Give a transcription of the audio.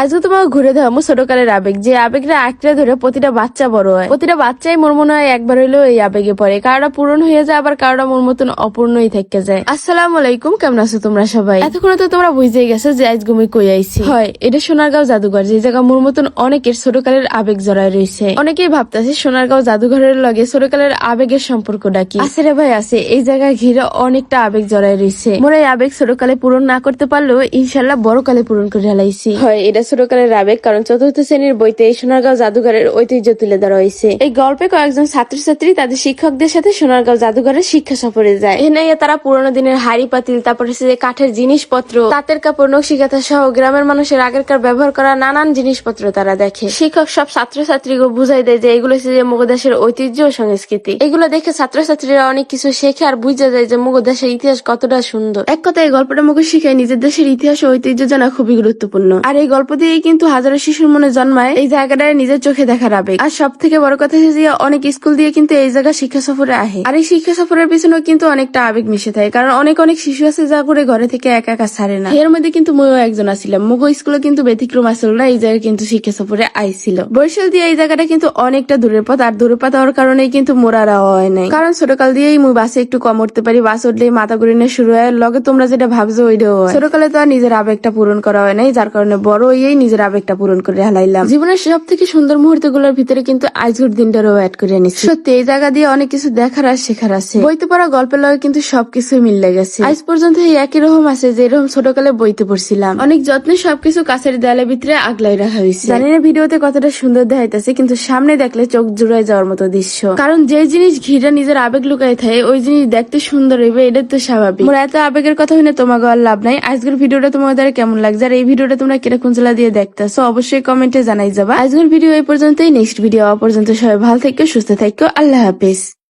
আজকে তোমাকে ঘুরে দেখাবো ছোটকালের আবেগ, যে আবেগটা আঁকড়ে ধরে প্রতিটা বাচ্চা বড় হয়। প্রতিটা বাচ্চাই মোর মনে হয় একবার হইলেও এই আবেগে পড়ে। কারোটা পূরণ হয়ে যায়, আবার কারোটা মোর মতন অপূর্ণই থেকে যায়। আসসালামু আলাইকুম, কেমন আছো তোমরা সবাই? এতক্ষণ তো তোমরা বুঝেই গেছো যে আজ ঘুমি কই আইছি। হয়, এটা সোনারগাঁও জাদুঘর, যে জায়গা মোর মতন অনেকের ছোটকালের আবেগ জড়ায় রয়েছে। অনেকেই ভাবতেছে সোনারগাঁও জাদুঘরের লগে ছোটকালের আবেগের সম্পর্কটা কি। আছে রে ভাই, আছে। এই জায়গায় ঘিরে অনেকটা আবেগ জড়ায় রয়েছে। মোর এই আবেগ ছোটকালে পূরণ না করতে পারলেও ইনশাল্লাহ বড়কালে পূরণ করে হেলাইছি। হয়, এটা ছোটকালের আবেগ, কারণ চতুর্থ শ্রেণীর বইতে এই সোনারগাঁও জাদুঘরের ঐতিহ্য তুলে ধরা হয়েছে। এই গল্পে কয়েকজন ছাত্রছাত্রী তাদের শিক্ষকদের সাথে সোনারগাঁও জাদুঘরের শিক্ষা সফরে যায়। এখানে তারা পুরোনো দিনের হাড়ি পাতিল, তারপরে যে কাঠের জিনিসপত্র, তাঁতের কাপড়, নকশিকাঁথা সহ গ্রামের মানুষের আগেরকার ব্যবহার করা নানান জিনিসপত্র তারা দেখে। শিক্ষক সব ছাত্রছাত্রীকে বুঝাই দেয় যে এগুলো হচ্ছে যে মুগদেশের ঐতিহ্য ও সংস্কৃতি। এগুলো দেখে ছাত্রছাত্রীরা অনেক কিছু শেখে আর বুঝা যায় যে মুগদেশের ইতিহাস কতটা সুন্দর। এক কথায় এই গল্পটা মুখ শিখায় নিজের দেশের ইতিহাস ও ঐতিহ্য জানা খুবই গুরুত্বপূর্ণ। আর এই গল্প দিয়েই কিন্তু হাজারো শিশুর মনে জন্মায় এই জায়গাটায় নিজের চোখে দেখার আবেগ। আর সব থেকে বড় কথা হচ্ছে যে অনেক স্কুল দিয়ে কিন্তু এই জায়গা শিক্ষা সফরে আহে। আর এই শিক্ষা সফরের পিছনেও কিন্তু অনেকটা আবেগ মিশে থাকে, কারণ অনেক শিশু আছে যা করে ঘরে থেকে একা একা ছাড়ে না। এর মধ্যে কিন্তু ময়ও একজন আসছিলাম। মুগো স্কুলে কিন্তু ব্যতিক্রম আসল না, এই জায়গায় কিন্তু শিক্ষা সফরে আইছিল। বরিশাল দিয়ে এই জায়গাটা কিন্তু অনেকটা দূরের পথ, আর দূরের পথ হওয়ার কারণে কিন্তু মোরারা হয় নাই। কারণ ছোটকাল দিয়েই মুই বাসে একটু কম উঠতে পারি। বাস উঠলে মাথা ঘুরিনে শুরু হয়, লগে তোমরা যেটা ভাবছো ওইটাও হয়। ছোটকালে তো আর নিজের আবেগটা পূরণ করা হয় নাই, যার কারণে বড় হয়েই নিজের আবেগটা পূরণ করে হালাইলাম। জীবনের সব থেকে সুন্দর মুহূর্ত গুলোর ভিতরে কিন্তু আজকের দিনটারও অ্যাড করে নিচ্ছি। সত্যি এই জায়গা দিয়ে অনেক কিছু দেখার আর শেখার আছে। বইতে পড়া গল্পের লগে কিন্তু সবকিছু মিলে গেছে। আজ পর্যন্ত এই একই রকম আছে যে এরকম ছোটকালে বইতে পড়ছিলাম। অনেক যত্নে সবকিছু কাছের দেয়ালের ভিতরে আগলাই রাখা হয়েছে। জানি না ভিডিওতে কতটা সুন্দর দেখাইতেছে, কিন্তু সামনে দেখলে চোখ জুড়ায় যাওয়ার মতো দৃশ্য। কারণ যে জিনিস ঘিরে নিজের আবেগ লুকাই থাকে, ওই জিনিস দেখতে সুন্দর হইবে, এটা তো স্বাভাবিক। মোর এত আবেগের কথা হইলে তোমাকে আর লাভ নাই। আজকের ভিডিওটা তোমাদের কেমন লাগছে আর এই ভিডিওটা তোমরা কিরকম জেলা দিয়ে দেখতেছো অবশ্যই কমেন্টে জানাই যাবা। আজকের ভিডিও এই পর্যন্তই। নেক্সট ভিডিও পর্যন্ত সবাই ভালো থেকো, সুস্থ থেকো। আল্লাহ হাফেজ।